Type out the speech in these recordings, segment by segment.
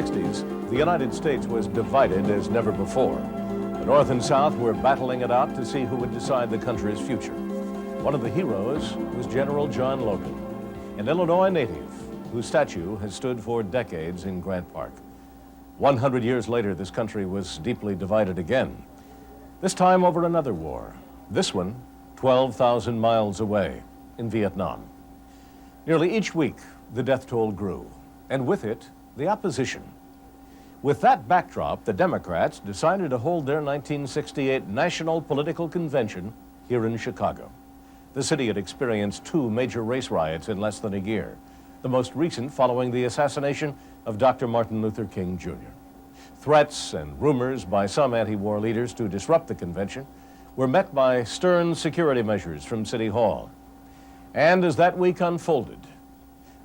1960s, the United States was divided as never before. The North and South were battling it out to see who would decide the country's future. One of the heroes was General John Logan, an Illinois native whose statue has stood for decades in Grant Park. 100 years later, this country was deeply divided again, this time over another war, this one 12,000 miles away in Vietnam. Nearly each week, the death toll grew, and with it, the opposition. With that backdrop, the Democrats decided to hold their 1968 National Political Convention here in Chicago. The city had experienced two major race riots in less than a year, the most recent following the assassination of Dr. Martin Luther King, Jr. Threats and rumors by some anti-war leaders to disrupt the convention were met by stern security measures from City Hall. And as that week unfolded,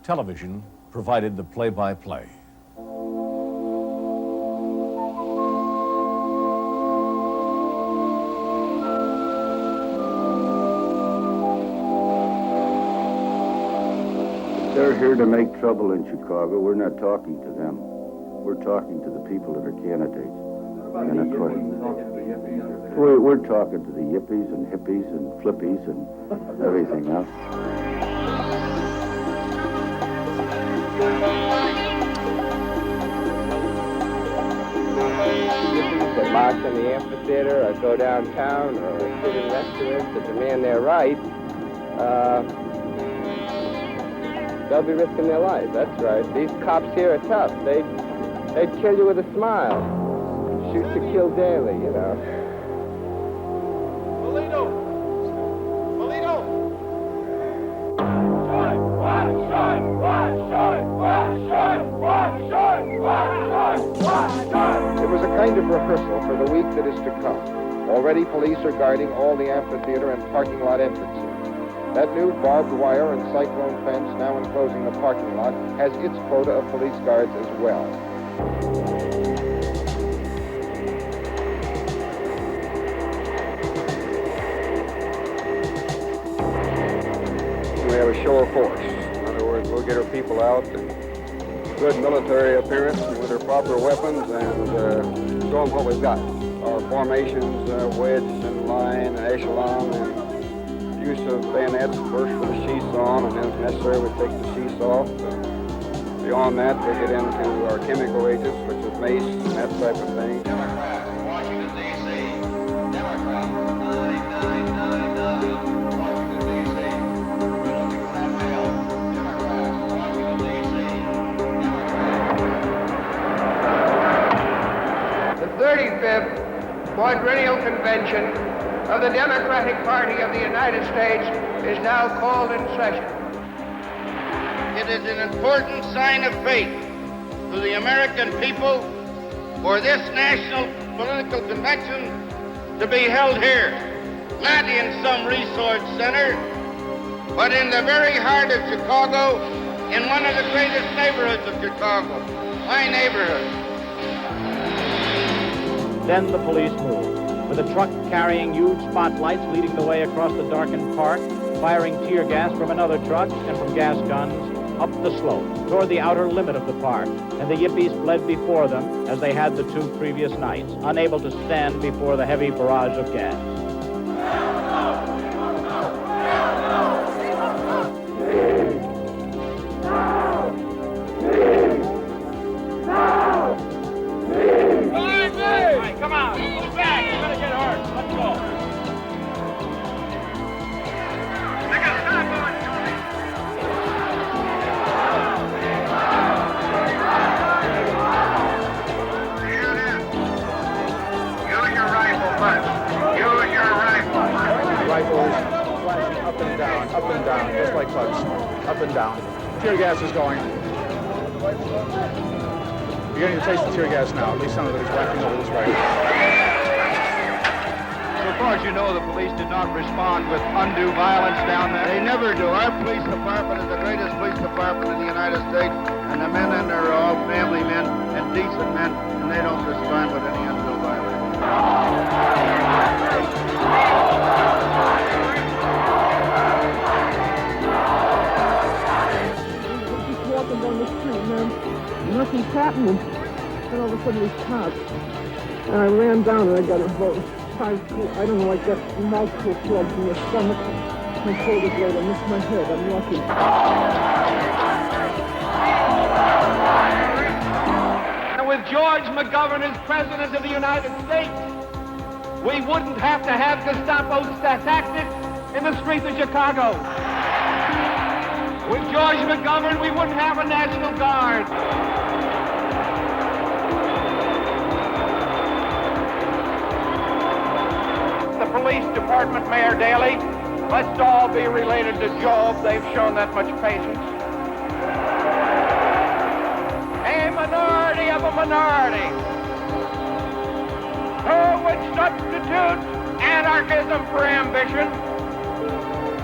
television provided the play-by-play. They're here to make trouble in Chicago. We're not talking to them. We're talking to the people that are candidates. And of course, we're talking to the yippies and hippies and flippies and everything else. Yippies that march in the amphitheater or go downtown or sit in restaurants that demand their right, they'll be risking their lives, that's right. These cops here are tough. They'd kill you with a smile. Shoot to kill daily, you know. It was a kind of rehearsal for the week that is to come. Already police are guarding all the amphitheater and parking lot entrances. That new barbed wire and cyclone fence now enclosing the parking lot has its quota of police guards as well. We have a show of force. In other words, we'll get our people out in good military appearance with their proper weapons and show them what we've got. Our formations, wedged in line and echelon, and use of bayonets, first with the sheaths on, and then if necessary we take the sheaths off. Beyond that, we get into our chemical agents, which is mace and that type of thing. Democrats, Washington, D.C. Democrats, 999. Washington, D.C. We're looking for that mail. Democrats, Washington, D.C. The 35th Quadrennial Convention of the Democratic Party of the United States is now called in session. It is an important sign of faith to the American people for this national political convention to be held here, not in some resource center, but in the very heart of Chicago, in one of the greatest neighborhoods of Chicago, my neighborhood. Then the police moved, with a truck carrying huge spotlights leading the way across the darkened park, firing tear gas from another truck and from gas guns up the slope toward the outer limit of the park, and the yippies fled before them as they had the two previous nights, unable to stand before the heavy barrage of gas. Come on, move back. You're gonna get hurt. Let's go. Make a stop on it, Tony. Use your rifle first. Use your rifle first. Rifles flashing up and down, just like bugs. Up and down. Tear gas is going. You're getting to taste the tear gas now. At least some of it is whacking over this rifle. So far as you know, the police did not respond with undue violence down there. They never do. Our police department is the greatest police department in the United States, and the men in there are all family men and decent men, and they don't respond with any undue violence. Just walking down the street, man. Nothing's happening. and all of a sudden these cops. And I ran down and I got about 5 feet. I don't know, I got multiple slugs in the stomach. My shoulder blade, I missed my head. I'm lucky. And with George McGovern as President of the United States, we wouldn't have to have Gestapo tactics in the streets of Chicago. With George McGovern, we wouldn't have a National Guard. The police department, Mayor Daley, let's all be related to Job. They've shown that much patience. A minority of a minority who would substitute anarchism for ambition.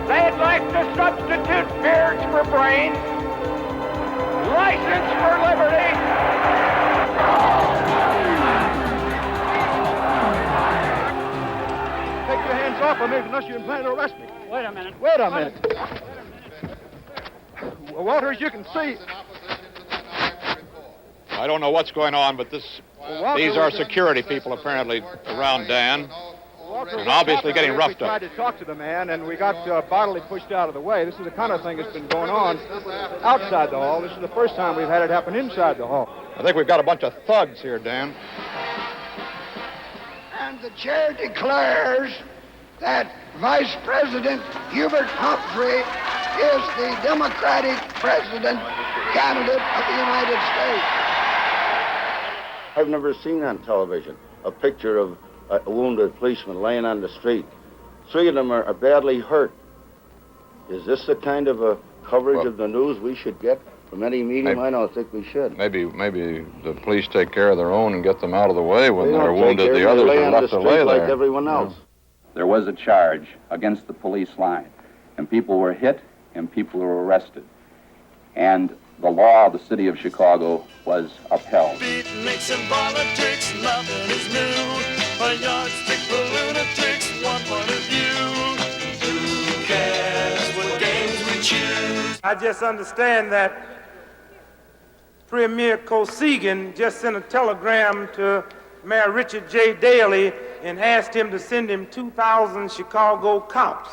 They'd like to substitute beards for brains, license for liberty. Take your hands off of me unless you plan to arrest me. Wait a minute. Wait a minute. Well, Walters, you can see. I don't know what's going on, but these are security people apparently around Dan. And obviously getting roughed up. We tried to talk to the man, and we got bodily pushed out of the way. This is the kind of thing that's been going on outside the hall. This is the first time we've had it happen inside the hall. I think we've got a bunch of thugs here, Dan. And the chair declares that Vice President Hubert Humphrey is the Democratic President candidate of the United States. I've never seen on television a picture of a wounded policeman laying on the street. 3 of them are badly hurt. Is this the kind of a coverage of the news we should get from any medium? I don't think we should. Maybe the police take care of their own and get them out of the way when they're wounded. The others are left to lay there. Like everyone else. There was a charge against the police line, and people were hit and people were arrested. And the law of the city of Chicago was upheld. Beatniks and politics, nothing is new. A yardstick for lunatics, one point of view. Who cares what games we choose? I just understand that Premier Kosygin just sent a telegram to Mayor Richard J. Daley and asked him to send him 2,000 Chicago cops.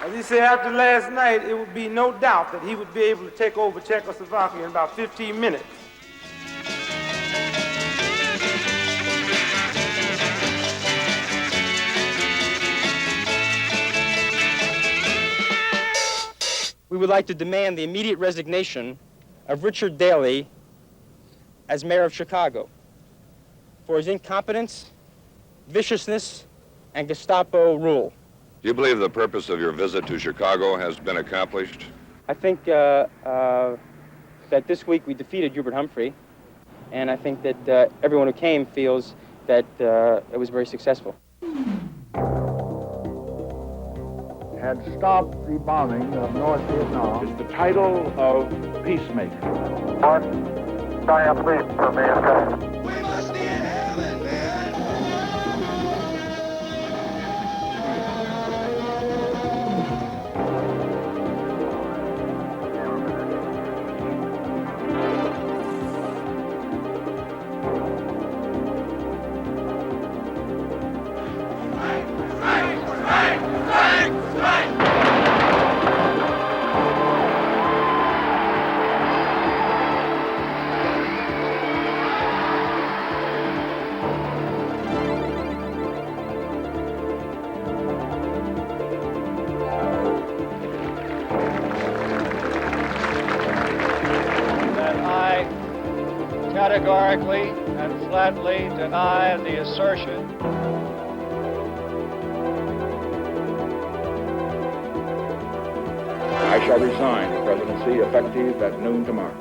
As he said, after last night, it would be no doubt that he would be able to take over Czechoslovakia in about 15 minutes. We would like to demand the immediate resignation of Richard Daley as mayor of Chicago for his incompetence, viciousness, and Gestapo rule. Do you believe the purpose of your visit to Chicago has been accomplished? I think that this week we defeated Hubert Humphrey, and I think that everyone who came feels that it was very successful. Had stopped the bombing of North Vietnam. It's the title of peacemaker. Diane, please, for me, We must be in heaven, man. Categorically and flatly deny the assertion I shall resign the presidency effective at noon tomorrow.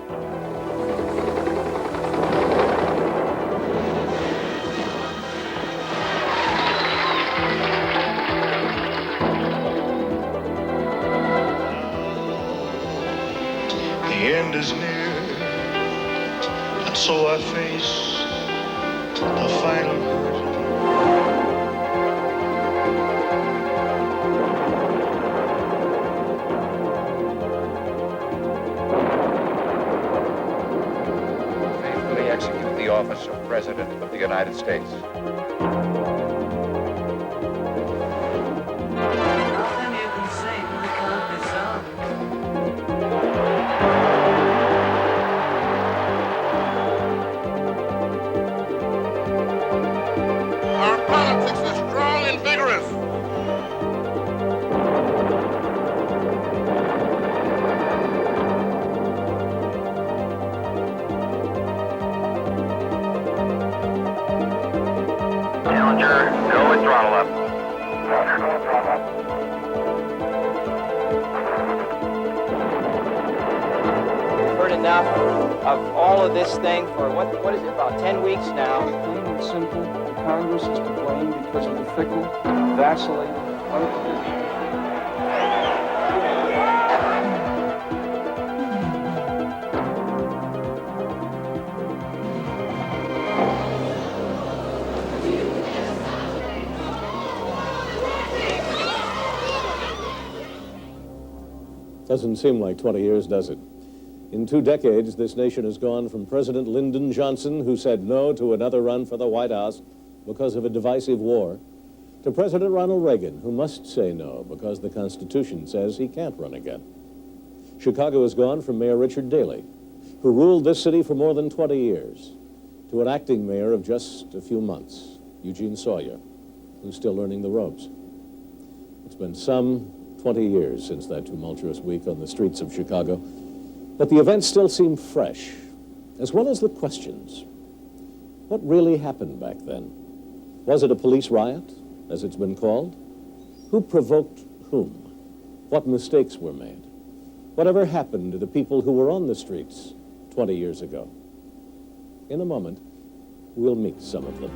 The end is near. So I face the final curtain. office of President of the United States. Our politics is strong and vigorous. Challenger, go with throttle up. We've heard enough of all of this thing for, what is it, about 10 weeks now? Plain and simple, the Congress is to blame because of the fickle, vacillating, unpredictable. Doesn't seem like 20 years, does it? In 2 decades, this nation has gone from President Lyndon Johnson, who said no to another run for the White House because of a divisive war, to President Ronald Reagan, who must say no because the Constitution says he can't run again. Chicago has gone from Mayor Richard Daley, who ruled this city for more than 20 years, to an acting mayor of just a few months, Eugene Sawyer, who's still learning the ropes. It's been some 20 years since that tumultuous week on the streets of Chicago, but the events still seem fresh, as well as the questions. What really happened back then? Was it a police riot, as it's been called? Who provoked whom? What mistakes were made? Whatever happened to the people who were on the streets 20 years ago? In a moment, we'll meet some of them.